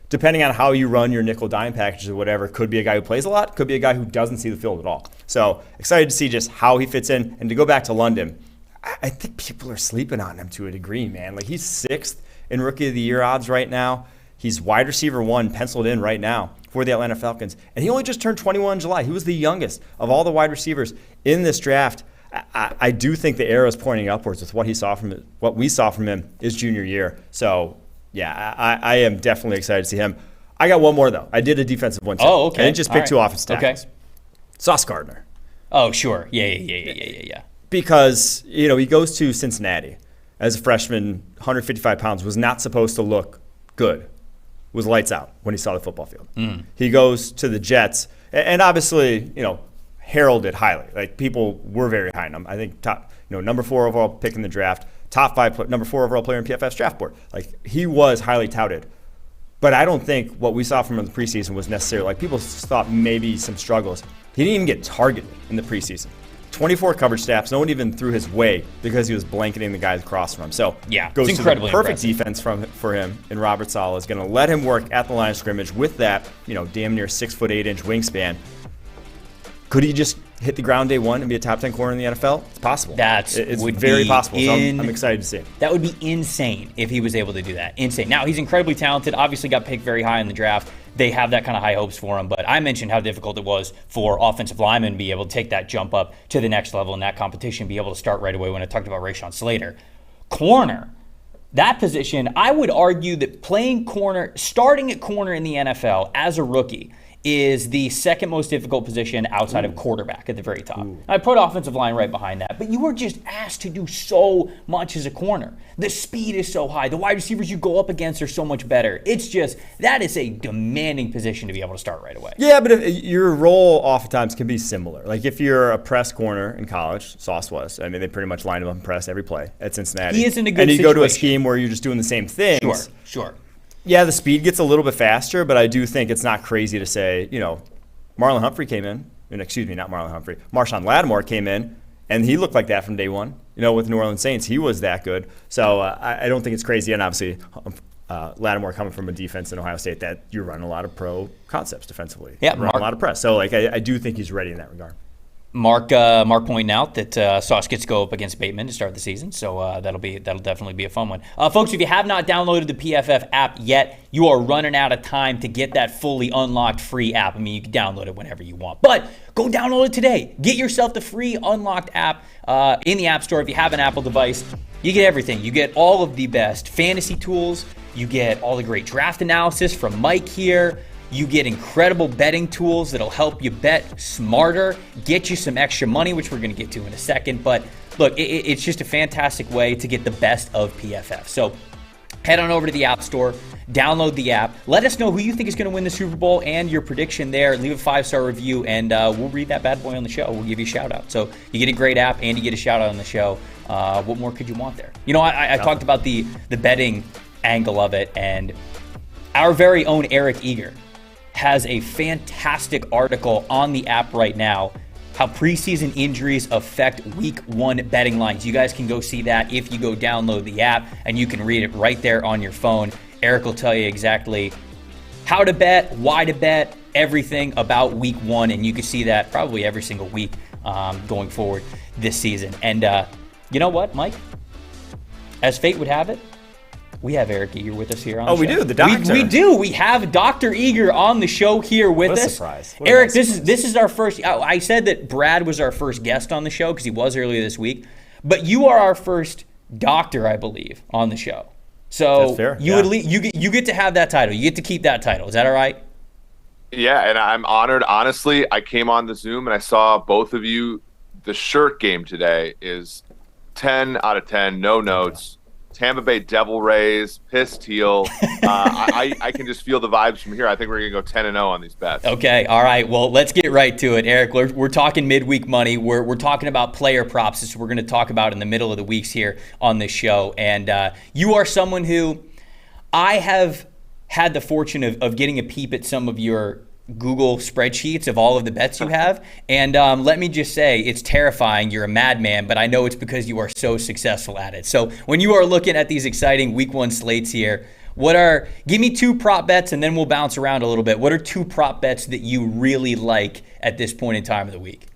depending on how you run your nickel dime packages or whatever, could be a guy who plays a lot, could be a guy who doesn't see the field at all. So excited to see just how he fits in. And to go back to London, I think people are sleeping on him to a degree, man. Like he's 6th in Rookie of the Year odds right now. He's wide receiver 1 penciled in right now for the Atlanta Falcons. And he only just turned 21 in July. He was the youngest of all the wide receivers in this draft. I do think the arrow is pointing upwards with what we saw from him his junior year. So, yeah, I am definitely excited to see him. I got one more, though. I did a defensive one, too. Oh, okay. I didn't just pick 2 offensive tackles. Okay. Sauce Gardner. Oh, sure. Yeah. Because, he goes to Cincinnati as a freshman, 155 pounds, was not supposed to look good, was lights out when he saw the football field. He goes to the Jets, and obviously, heralded highly. Like, people were very high on him. I think top, number 4 overall pick in the draft, top 5, number 4 overall player in PFF's draft board. Like, he was highly touted. But I don't think what we saw from him in the preseason was necessarily, like, people thought maybe some struggles. He didn't even get targeted in the preseason. 24 coverage snaps. No one even threw his way because he was blanketing the guys across from him. So yeah, goes it's to the impressive perfect defense for him in Robert Saleh. Is going to let him work at the line of scrimmage with that, damn near 6'8" wingspan. Could he just hit the ground day 1 and be a top 10 corner in the NFL? It's possible. It's very possible. So I'm excited to see it. That would be insane if he was able to do that. Insane. Now, he's incredibly talented. Obviously got picked very high in the draft. They have that kind of high hopes for him. But I mentioned how difficult it was for offensive linemen to be able to take that jump up to the next level in that competition, be able to start right away when I talked about Rashawn Slater. Corner. That position, I would argue that playing corner, starting at corner in the NFL as a rookie is the second most difficult position outside of quarterback at the very top. I put offensive line right behind that, but you were just asked to do so much as a corner. The speed is so high. The wide receivers you go up against are so much better. It's just, that is a demanding position to be able to start right away. Yeah, but your role oftentimes can be similar. Like if you're a press corner in college, Sauce was. I mean, they pretty much lined him up and press every play at Cincinnati. He is in a good And you situation. go to a scheme where you're just doing the same things. Sure. Yeah, the speed gets a little bit faster, but I do think it's not crazy to say, Marlon Humphrey came in, not Marlon Humphrey, Marshawn Lattimore came in, and he looked like that from day one. With the New Orleans Saints, he was that good. So I don't think it's crazy. And obviously, Lattimore coming from a defense in Ohio State that you run a lot of pro concepts defensively. Yeah, run a lot of press. So I do think he's ready in that regard. Mark pointing out that Sauce gets to go up against Bateman to start the season, so that'll definitely be a fun one. Folks, if you have not downloaded the PFF app yet, you are running out of time to get that fully unlocked free app. I mean, you can download it whenever you want, but go download it today. Get yourself the free unlocked app in the App Store if you have an Apple device. You get everything. You get all of the best fantasy tools. You get all the great draft analysis from Mike here. You get incredible betting tools that'll help you bet smarter, get you some extra money, which we're going to get to in a second. But look, it's just a fantastic way to get the best of PFF. So head on over to the App Store, download the app. Let us know who you think is going to win the Super Bowl and your prediction there. Leave a 5-star review, and we'll read that bad boy on the show. We'll give you a shout-out. So you get a great app, and you get a shout-out on the show. What more could you want there? You know, I talked about the betting angle of it, and our very own Eric Eager has a fantastic article on the app right now, how preseason injuries affect week 1 betting lines. You guys can go see that if you go download the app, and you can read it right there on your phone. Eric will tell you exactly how to bet, why to bet, everything about week 1, and you can see that probably every single week going forward this season. And you know what, Mike? As fate would have it, we have Eric Eager with us here on the show. We do, the doctor. We do. We have Dr. Eager on the show here with us. What a surprise. What a Eric, nice this is our first. I said that Brad was our first guest on the show because he was earlier this week, but you are our first doctor, I believe, on the show. So That's fair. you get to have that title. You get to keep that title. Is that all right? Yeah, and I'm honored. Honestly, I came on the Zoom and I saw both of you. The shirt game today is 10 out of 10, no notes. Tampa Bay Devil Rays, piss teal. I can just feel the vibes from here. I think we're going to go 10-0 on these bets. Okay, all right. Well, let's get right to it, Eric. We're talking midweek money. We're talking about player props, which we're going to talk about in the middle of the weeks here on this show. And you are someone who I have had the fortune of getting a peep at some of your Google spreadsheets of all of the bets you have. And let me just say, it's terrifying. You're a madman, but I know it's because you are so successful at it. So when you are looking at these exciting week 1 slates here, give me 2 prop bets and then we'll bounce around a little bit. What are 2 prop bets that you really like at this point in time of the week?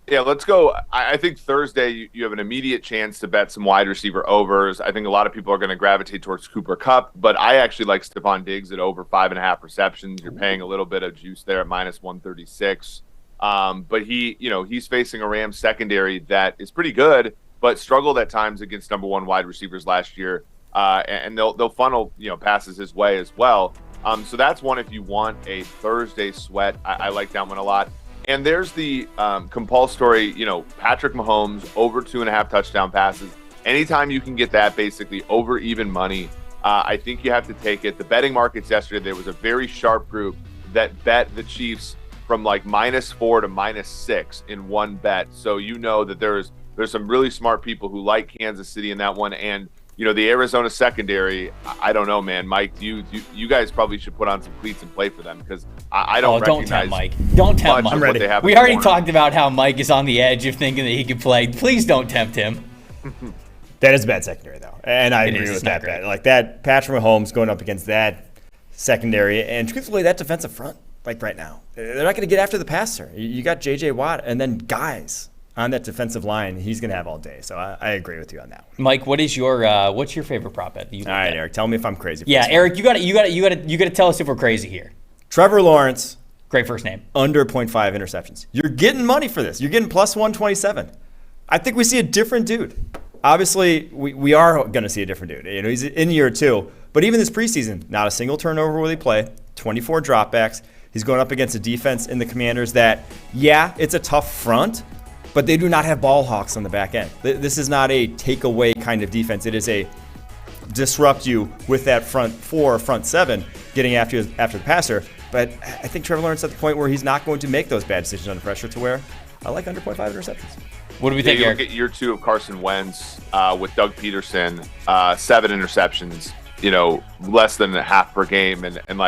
Yeah, let's go. I think Thursday you have an immediate chance to bet some wide receiver overs. I think a lot of people are going to gravitate towards Cooper Kupp, but I actually like Stephon Diggs at over 5.5 receptions. You're paying a little bit of juice there at minus 136. But he's facing a Rams secondary that is pretty good, but struggled at times against number 1 wide receivers last year. And they'll funnel passes his way as well. So that's one if you want a Thursday sweat. I like that one a lot. And there's the compulsory, Patrick Mahomes over 2.5 touchdown passes. Anytime you can get that basically over even money, I think you have to take it. The betting markets yesterday, there was a very sharp group that bet the Chiefs from like -4 to -6 in one bet. So that there's some really smart people who like Kansas City in that one. And the Arizona secondary, I don't know, man. Mike, you guys probably should put on some cleats and play for them because I don't recognize. Don't tempt Mike. Don't tempt Mike. I'm ready. We already talked about how Mike is on the edge of thinking that he could play. Please don't tempt him. That is a bad secondary, though. And I agree with that bet. Like that, Patrick Mahomes going up against that secondary and truthfully, that defensive front, like right now. They're not going to get after the passer. You got J.J. Watt and then guys on that defensive line, he's going to have all day. So I agree with you on that one. Mike, what's your favorite prop bet? All right, Eric, tell me if I'm crazy. Yeah, Eric, you got to tell us if we're crazy here. Trevor Lawrence, great first name, under 0.5 interceptions. You're getting money for this. You're getting plus 127. I think we see a different dude. Obviously, we are going to see a different dude. He's in year 2, but even this preseason, not a single turnover will he play. 24 dropbacks. He's going up against a defense in the Commanders that, it's a tough front, but they do not have ball hawks on the back end. This is not a takeaway kind of defense. It is a disrupt you with that front 4, front 7, getting after the passer. But I think Trevor Lawrence at the point where he's not going to make those bad decisions under pressure to where I like under 0.5 interceptions. What do we think, Eric? Look at year 2 of Carson Wentz with Doug Peterson, 7 interceptions, less than a half per game. And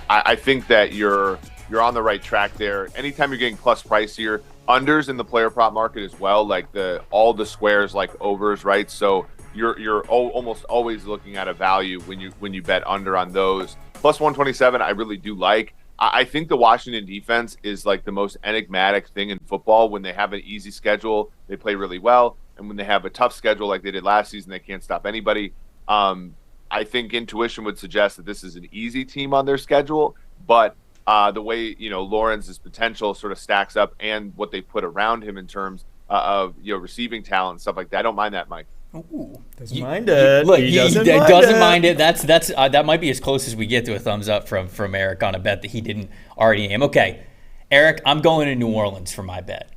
I think that you're on the right track there. Anytime you're getting plus price here, unders in the player prop market as well, like all the squares like overs, right? So you're almost always looking at a value when you bet under on those. Plus 127, I really do like. I think the Washington defense is like the most enigmatic thing in football. When they have an easy schedule, they play really well, and when they have a tough schedule like they did last season, they can't stop anybody. I think intuition would suggest that this is an easy team on their schedule, but the way Lawrence's potential sort of stacks up and what they put around him in terms of receiving talent and stuff like that. I don't mind that, Mike. Ooh. Doesn't mind it. Look, he doesn't mind it. That's that might be as close as we get to a thumbs up from Eric on a bet that he didn't already name. Okay, Eric, I'm going to New Orleans for my bet.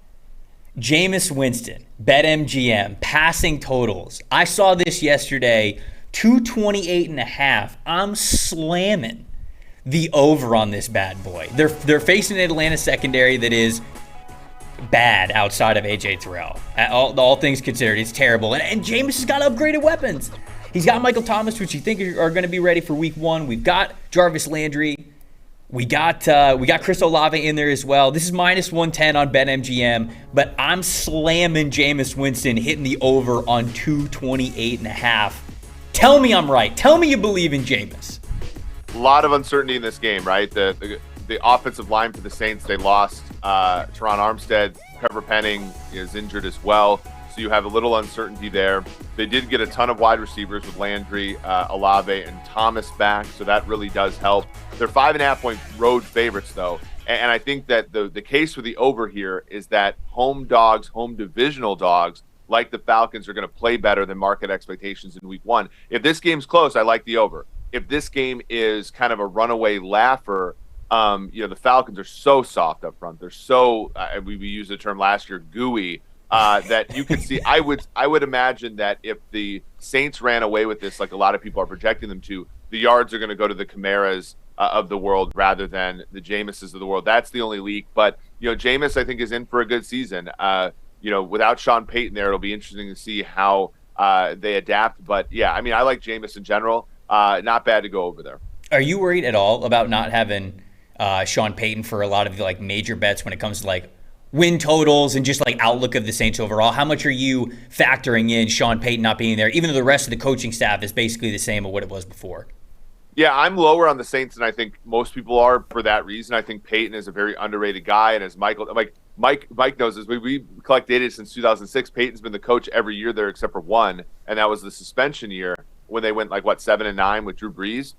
Jameis Winston, BetMGM, passing totals. I saw this yesterday, 228.5. I'm slamming the over on this bad boy. They're facing an Atlanta secondary that is bad outside of AJ Terrell. All things considered, it's terrible. And Jameis has got upgraded weapons. He's got Michael Thomas, which you think are going to be ready for week 1. We've got Jarvis Landry. We got Chris Olave in there as well. This is minus 110 on BetMGM, but I'm slamming Jameis Winston, hitting the over on 228.5. Tell me I'm right. Tell me you believe in Jameis. A lot of uncertainty in this game, right? The offensive line for the Saints, they lost Teron Armstead. Trevor Penning is injured as well. So you have a little uncertainty there. They did get a ton of wide receivers with Landry, Olave, and Thomas back, so that really does help. They're 5.5-point road favorites, though. And I think that the case for the over here is that home dogs, home divisional dogs, like the Falcons, are going to play better than market expectations in week 1. If this game's close, I like the over. If this game is kind of a runaway laugher, the Falcons are so soft up front. They're so, we used the term last year, gooey, that you could see. I would imagine that if the Saints ran away with this, like a lot of people are projecting them to, the yards are going to go to the Camaras of the world rather than the Jameses of the world. That's the only leak. But, Jameis, I think, is in for a good season. Without Sean Payton there, it'll be interesting to see how they adapt. But, yeah, I mean, I like Jameis in general. Not bad to go over there. Are you worried at all about not having Sean Payton for a lot of the major bets when it comes to win totals and just outlook of the Saints overall? How much are you factoring in Sean Payton not being there, even though the rest of the coaching staff is basically the same of what it was before? Yeah, I'm lower on the Saints than I think most people are for that reason. I think Payton is a very underrated guy, and as Mike knows this, we collect data since 2006. Payton's been the coach every year there except for one, and that was the suspension year when they went 7-9 with Drew Brees.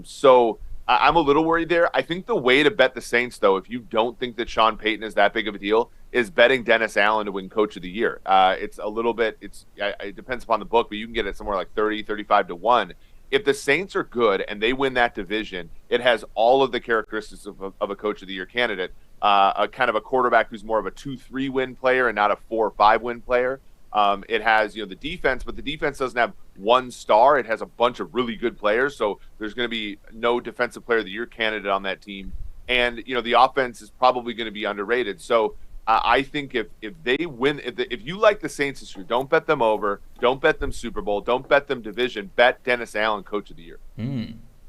So I'm a little worried there. I think the way to bet the Saints, though, if you don't think that Sean Payton is that big of a deal, is betting Dennis Allen to win Coach of the Year. It's a little bit, it depends upon the book, but you can get it somewhere 30, 35 to 1. If the Saints are good and they win that division, it has all of the characteristics of a Coach of the Year candidate. A kind of a quarterback who's more of a 2-3 win player and not a 4 or 5 win player. It has, the defense, but the defense doesn't have one star. It has a bunch of really good players. So there's going to be no defensive player of the year candidate on that team. And, the offense is probably going to be underrated. So I think if they win, if you like the Saints this year, don't bet them over, don't bet them Super Bowl, don't bet them division, bet Dennis Allen Coach of the Year.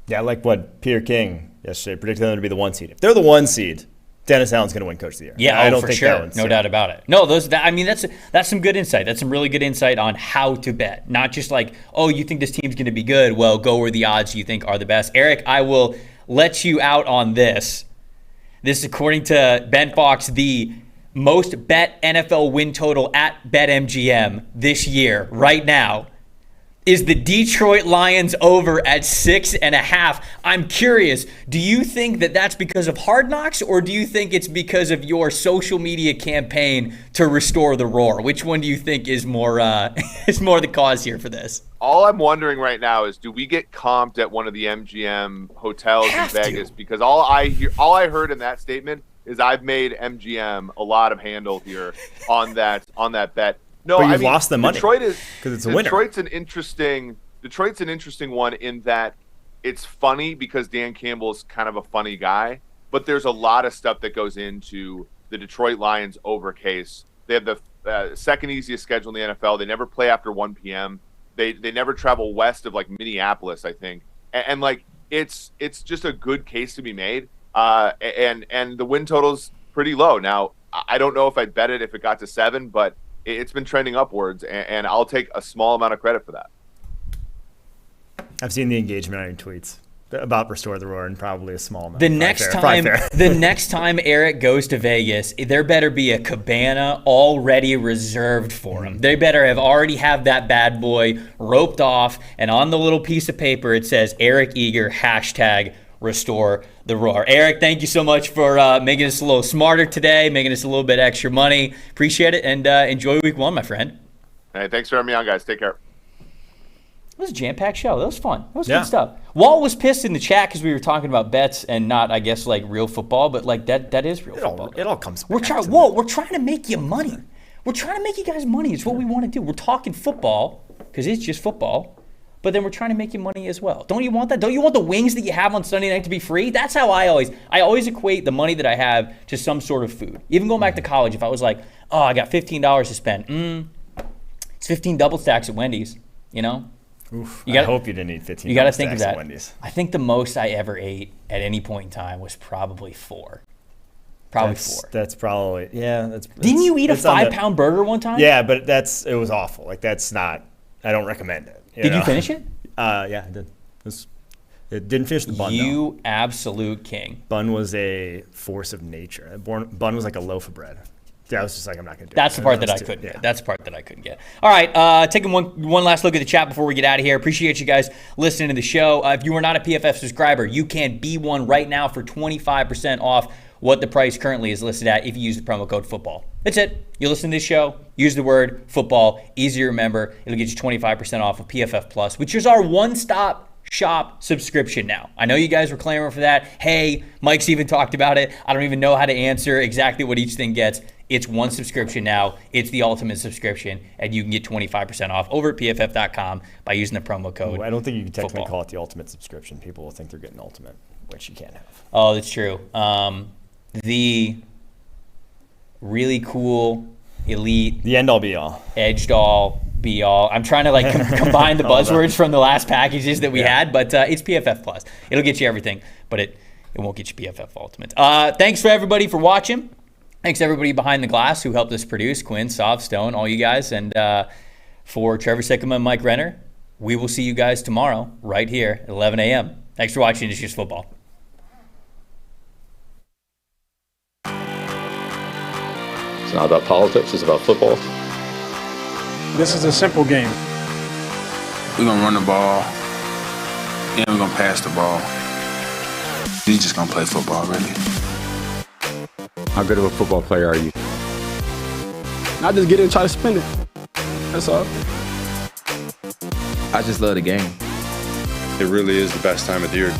Yeah, I like what Peter King yesterday predicted them to be the 1 seed. If they're the 1 seed, Dennis Allen's going to win Coach of the Year. Yeah, I don't for think sure. that one's No doubt about it. No, that's some good insight. That's some really good insight on how to bet. Not just you think this team's going to be good. Well, go where the odds you think are the best. Eric, I will let you out on this. This is according to Ben Fox, the most bet NFL win total at BetMGM this year, right now, is the Detroit Lions over at 6.5. I'm curious, do you think that that's because of Hard Knocks, or do you think it's because of your social media campaign to restore the roar? Which one do you think is more the cause here for this? All I'm wondering right now is, do we get comped at one of the MGM hotels in Vegas? Because all I heard in that statement is I've made MGM a lot of handle here on that bet. No, but you've lost the money. Detroit is because it's a winner. Detroit's an interesting one in that it's funny because Dan Campbell's kind of a funny guy, but there's a lot of stuff that goes into the Detroit Lions over case. They have the second easiest schedule in the NFL. They never play after 1 p.m. They never travel west of Minneapolis, I think, and it's just a good case to be made. And the win total's pretty low. Now, I don't know if I'd bet it if it got to 7, but it's been trending upwards, and I'll take a small amount of credit for that. I've seen the engagement on your tweets about Restore the Roar, and probably a small amount. The next time Eric goes to Vegas, there better be a cabana already reserved for him. They better have that bad boy roped off, and on the little piece of paper it says Eric Eager #Restore the Roar. Eric, thank you so much for making us a little smarter today, making us a little bit extra money. Appreciate it, and enjoy week 1, my friend. Hey, thanks for having me on, guys. Take care. It was a jam-packed show. That was fun. That was good stuff. Walt was pissed in the chat because we were talking about bets and not, I guess, like real football, but like that is real football. It all comes back. We're trying to make you money. We're trying to make you guys money. It's what we want to do. We're talking football because it's just football, but then we're trying to make you money as well. Don't you want that? Don't you want the wings that you have on Sunday night to be free? That's how I always equate the money that I have to some sort of food. Even going back to college, if I was like, oh, I got $15 to spend, it's 15 double stacks at Wendy's, you know? Oof, I hope you didn't eat 15. You got to think of that. Wendy's. I think the most I ever ate at any point in time was probably 4. Probably 4. That's probably That's. Didn't you eat a 5-pound burger one time? Yeah, but it was awful. Like that's not. I don't recommend it. Did you finish it? Yeah, I did. It didn't finish the bun. You absolute king. Bun was a force of nature. Bun was like a loaf of bread. Yeah, I was just like, I'm not going to do it. That's the part that I couldn't get. That's the part that I couldn't get. All right, taking one last look at the chat before we get out of here. Appreciate you guys listening to the show. If you are not a PFF subscriber, you can be one right now for 25% off what the price currently is listed at if you use the promo code football. That's it. You listen to this show, use the word football, easy to remember. It'll get you 25% off of PFF Plus, which is our one-stop shop subscription now. I know you guys were clamoring for that. Hey, Mike's even talked about it. I don't even know how to answer exactly what each thing gets. It's one subscription now. It's the ultimate subscription, and you can get 25% off over at pff.com by using the promo code. I don't think you can technically football. call it the ultimate subscription. People will think they're getting ultimate, which you can't have. Oh, that's true. The really cool elite, the end all be all, edged all be all. I'm trying to like combine the buzzwords from the last packages that we had, but it's PFF Plus. It'll get you everything, but it won't get you PFF Ultimate. Thanks for everybody for watching. Thanks everybody behind the glass who helped us produce, Quinn, Sov, Stone, all you guys. And for Trevor Sikkema and Mike Renner, we will see you guys tomorrow right here at 11 a.m. Thanks for watching It's Just Football. It's not about politics, it's about football. This is a simple game. We're going to run the ball, and we're going to pass the ball. We're just going to play football, really. How good of a football player are you? Not just get it and try to spin it. That's all. I just love the game. It really is the best time of the year.